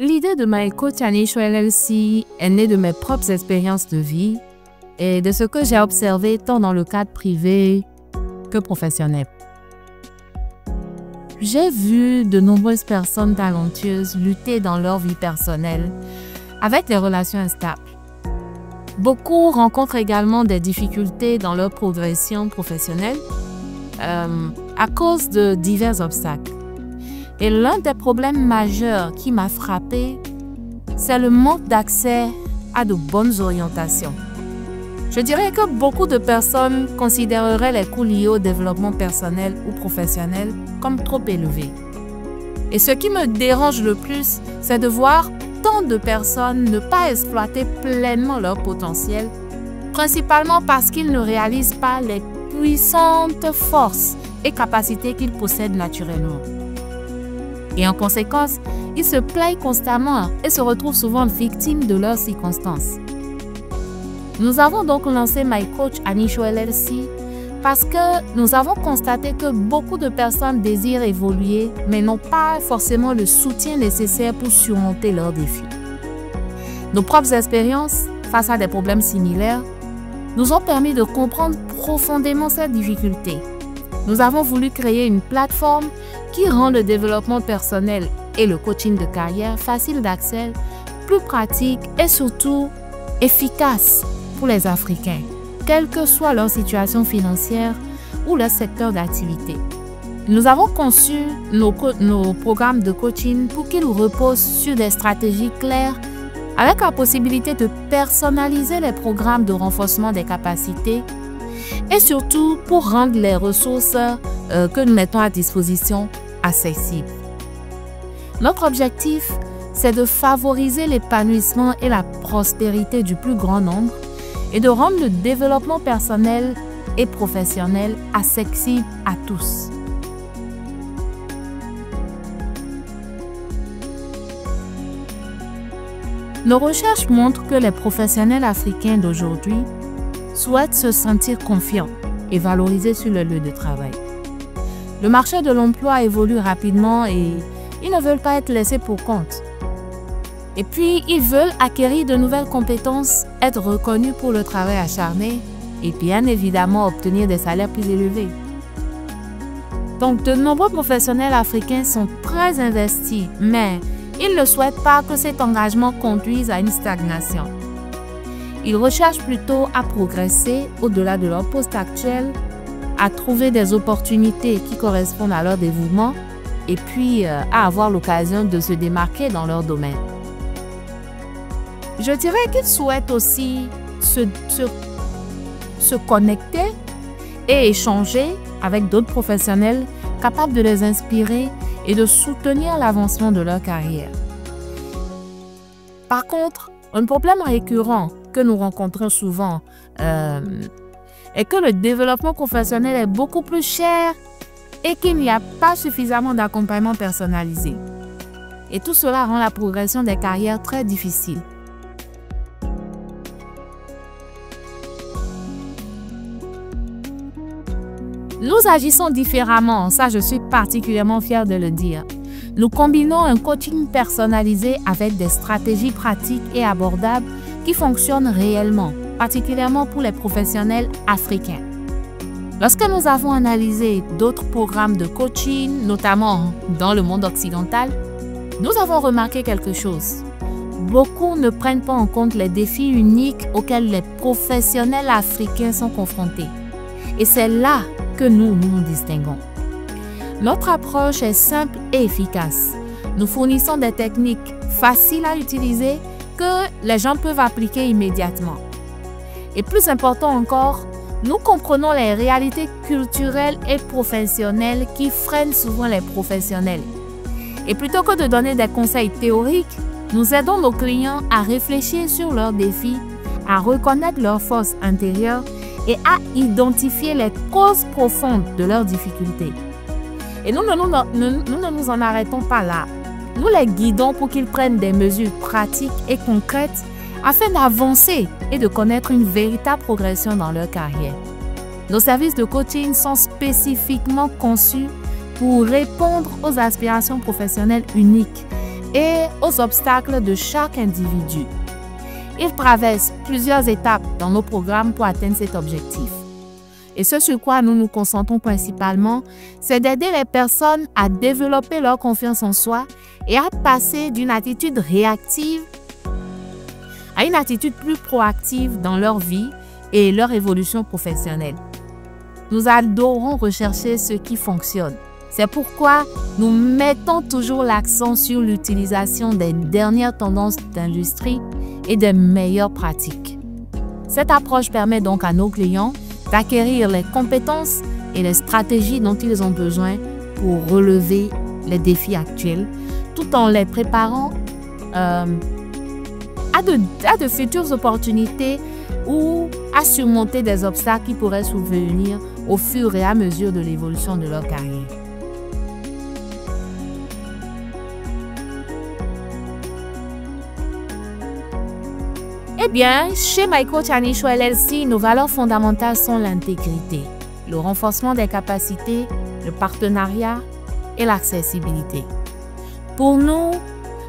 L'idée de MyCoach Anisho LLC est née de mes propres expériences de vie et de ce que j'ai observé tant dans le cadre privé que professionnel. J'ai vu de nombreuses personnes talentueuses lutter dans leur vie personnelle avec des relations instables. Beaucoup rencontrent également des difficultés dans leur progression professionnelle à cause de divers obstacles. Et l'un des problèmes majeurs qui m'a frappé, c'est le manque d'accès à de bonnes orientations. Je dirais que beaucoup de personnes considéreraient les coûts liés au développement personnel ou professionnel comme trop élevés. Et ce qui me dérange le plus, c'est de voir tant de personnes ne pas exploiter pleinement leur potentiel, principalement parce qu'ils ne réalisent pas les puissantes forces et capacités qu'ils possèdent naturellement. Et en conséquence, ils se plaignent constamment et se retrouvent souvent victimes de leurs circonstances. Nous avons donc lancé MyCoach Anisho LLC parce que nous avons constaté que beaucoup de personnes désirent évoluer mais n'ont pas forcément le soutien nécessaire pour surmonter leurs défis. Nos propres expériences face à des problèmes similaires nous ont permis de comprendre profondément ces difficultés. Nous avons voulu créer une plateforme qui rend le développement personnel et le coaching de carrière facile d'accès, plus pratique et surtout efficace pour les Africains, quelle que soit leur situation financière ou leur secteur d'activité. Nous avons conçu nos programmes de coaching pour qu'ils reposent sur des stratégies claires avec la possibilité de personnaliser les programmes de renforcement des capacités et surtout pour rendre les ressources que nous mettons à disposition accessibles. Notre objectif, c'est de favoriser l'épanouissement et la prospérité du plus grand nombre et de rendre le développement personnel et professionnel accessible à tous. Nos recherches montrent que les professionnels africains d'aujourd'hui souhaitent se sentir confiants et valorisés sur le lieu de travail. Le marché de l'emploi évolue rapidement et ils ne veulent pas être laissés pour compte. Et puis, ils veulent acquérir de nouvelles compétences, être reconnus pour le travail acharné et bien évidemment obtenir des salaires plus élevés. Donc, de nombreux professionnels africains sont très investis, mais ils ne souhaitent pas que cet engagement conduise à une stagnation. Ils recherchent plutôt à progresser au-delà de leur poste actuel, à trouver des opportunités qui correspondent à leur dévouement et puis à avoir l'occasion de se démarquer dans leur domaine. Je dirais qu'ils souhaitent aussi se connecter et échanger avec d'autres professionnels capables de les inspirer et de soutenir l'avancement de leur carrière. Par contre, un problème récurrent que nous rencontrons souvent est que le développement professionnel est beaucoup plus cher et qu'il n'y a pas suffisamment d'accompagnement personnalisé. Et tout cela rend la progression des carrières très difficile. Nous agissons différemment, ça je suis particulièrement fière de le dire. Nous combinons un coaching personnalisé avec des stratégies pratiques et abordables qui fonctionnent réellement, particulièrement pour les professionnels africains. Lorsque nous avons analysé d'autres programmes de coaching, notamment dans le monde occidental, nous avons remarqué quelque chose. Beaucoup ne prennent pas en compte les défis uniques auxquels les professionnels africains sont confrontés. Et c'est là que nous nous distinguons. Notre approche est simple et efficace. Nous fournissons des techniques faciles à utiliser que les gens peuvent appliquer immédiatement. Et plus important encore, nous comprenons les réalités culturelles et professionnelles qui freinent souvent les professionnels. Et plutôt que de donner des conseils théoriques, nous aidons nos clients à réfléchir sur leurs défis, à reconnaître leurs forces intérieures et à identifier les causes profondes de leurs difficultés. Et nous ne nous en arrêtons pas là. Nous les guidons pour qu'ils prennent des mesures pratiques et concrètes afin d'avancer et de connaître une véritable progression dans leur carrière. Nos services de coaching sont spécifiquement conçus pour répondre aux aspirations professionnelles uniques et aux obstacles de chaque individu. Ils traversent plusieurs étapes dans nos programmes pour atteindre cet objectif. Et ce sur quoi nous nous concentrons principalement, c'est d'aider les personnes à développer leur confiance en soi et à passer d'une attitude réactive à une attitude plus proactive dans leur vie et leur évolution professionnelle. Nous adorons rechercher ce qui fonctionne. C'est pourquoi nous mettons toujours l'accent sur l'utilisation des dernières tendances d'industrie et des meilleures pratiques. Cette approche permet donc à nos clients d'acquérir les compétences et les stratégies dont ils ont besoin pour relever les défis actuels, tout en les préparant à de futures opportunités ou à surmonter des obstacles qui pourraient survenir au fur et à mesure de l'évolution de leur carrière. Eh bien, chez MyCoach Anisho LLC, nos valeurs fondamentales sont l'intégrité, le renforcement des capacités, le partenariat et l'accessibilité. Pour nous,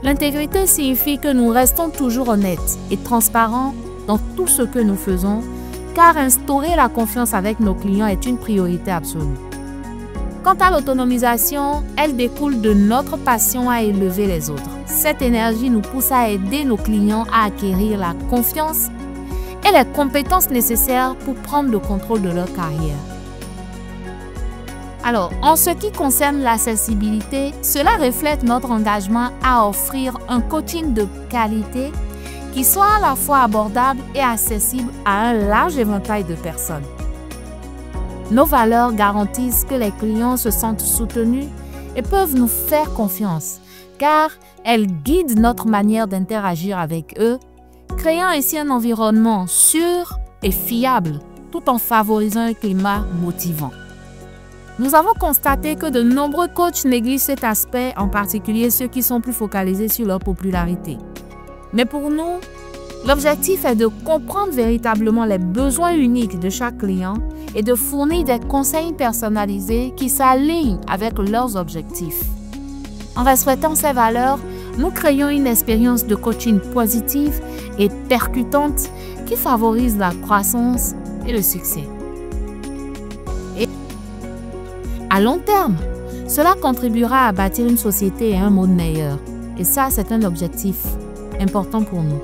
l'intégrité signifie que nous restons toujours honnêtes et transparents dans tout ce que nous faisons, car instaurer la confiance avec nos clients est une priorité absolue. Quant à l'autonomisation, elle découle de notre passion à élever les autres. Cette énergie nous pousse à aider nos clients à acquérir la confiance et les compétences nécessaires pour prendre le contrôle de leur carrière. Alors, en ce qui concerne l'accessibilité, cela reflète notre engagement à offrir un coaching de qualité qui soit à la fois abordable et accessible à un large éventail de personnes. Nos valeurs garantissent que les clients se sentent soutenus et peuvent nous faire confiance, car elles guident notre manière d'interagir avec eux, créant ainsi un environnement sûr et fiable, tout en favorisant un climat motivant. Nous avons constaté que de nombreux coachs négligent cet aspect, en particulier ceux qui sont plus focalisés sur leur popularité. Mais pour nous, l'objectif est de comprendre véritablement les besoins uniques de chaque client et de fournir des conseils personnalisés qui s'alignent avec leurs objectifs. En respectant ces valeurs, nous créons une expérience de coaching positive et percutante qui favorise la croissance et le succès. Et à long terme, cela contribuera à bâtir une société et un monde meilleur. Et ça, c'est un objectif important pour nous.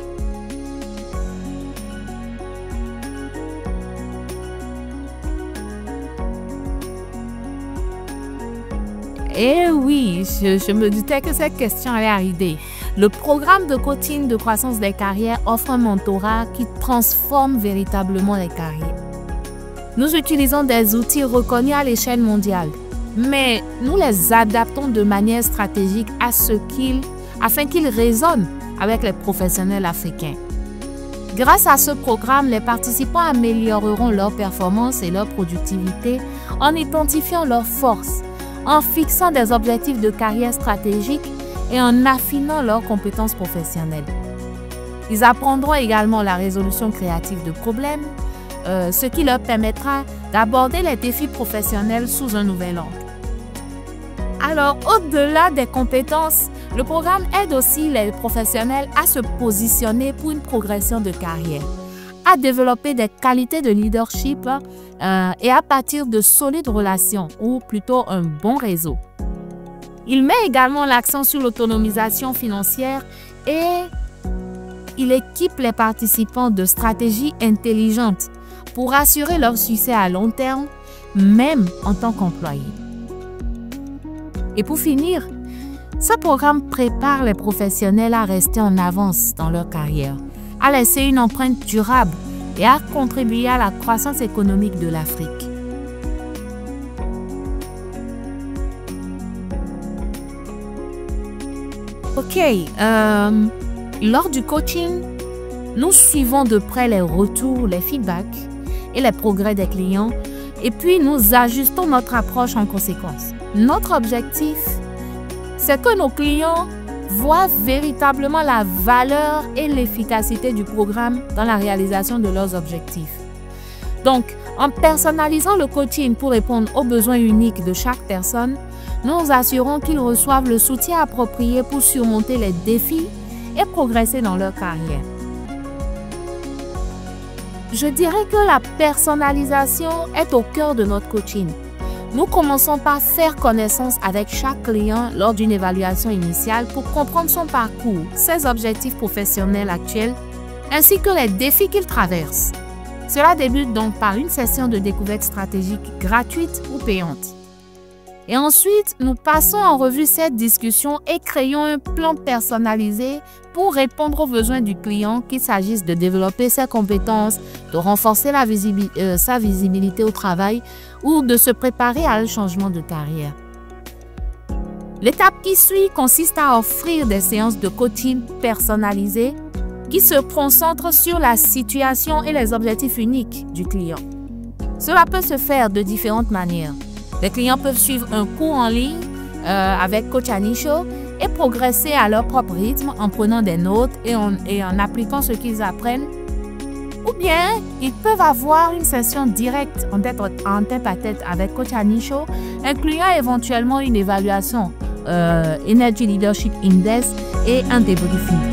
Et oui, je me doutais que cette question allait arriver. Le programme de coaching de croissance des carrières offre un mentorat qui transforme véritablement les carrières. Nous utilisons des outils reconnus à l'échelle mondiale, mais nous les adaptons de manière stratégique afin qu'ils résonnent avec les professionnels africains. Grâce à ce programme, les participants amélioreront leur performance et leur productivité en identifiant leurs forces, en fixant des objectifs de carrière stratégiques et en affinant leurs compétences professionnelles. Ils apprendront également la résolution créative de problèmes, ce qui leur permettra d'aborder les défis professionnels sous un nouvel angle. Alors, au-delà des compétences, le programme aide aussi les professionnels à se positionner pour une progression de carrière, à développer des qualités de leadership et à bâtir de solides relations ou plutôt un bon réseau. Il met également l'accent sur l'autonomisation financière et il équipe les participants de stratégies intelligentes pour assurer leur succès à long terme, même en tant qu'employés. Et pour finir, ce programme prépare les professionnels à rester en avance dans leur carrière, à laisser une empreinte durable et à contribuer à la croissance économique de l'Afrique. Ok, lors du coaching, nous suivons de près les retours, les feedbacks et les progrès des clients et puis nous ajustons notre approche en conséquence. Notre objectif, c'est que nos clients voient véritablement la valeur et l'efficacité du programme dans la réalisation de leurs objectifs. Donc, en personnalisant le coaching pour répondre aux besoins uniques de chaque personne, nous nous assurons qu'ils reçoivent le soutien approprié pour surmonter les défis et progresser dans leur carrière. Je dirais que la personnalisation est au cœur de notre coaching. Nous commençons par faire connaissance avec chaque client lors d'une évaluation initiale pour comprendre son parcours, ses objectifs professionnels actuels, ainsi que les défis qu'il traverse. Cela débute donc par une session de découverte stratégique gratuite ou payante. Et ensuite, nous passons en revue cette discussion et créons un plan personnalisé pour répondre aux besoins du client, qu'il s'agisse de développer ses compétences, de renforcer sa visibilité au travail ou de se préparer à un changement de carrière. L'étape qui suit consiste à offrir des séances de coaching personnalisées qui se concentrent sur la situation et les objectifs uniques du client. Cela peut se faire de différentes manières. Les clients peuvent suivre un cours en ligne avec Coach Anisho et progresser à leur propre rythme en prenant des notes et en appliquant ce qu'ils apprennent. Ou bien, ils peuvent avoir une session directe en tête-à-tête avec Coach Anisho, incluant éventuellement une évaluation Energy Leadership Index et un débriefing.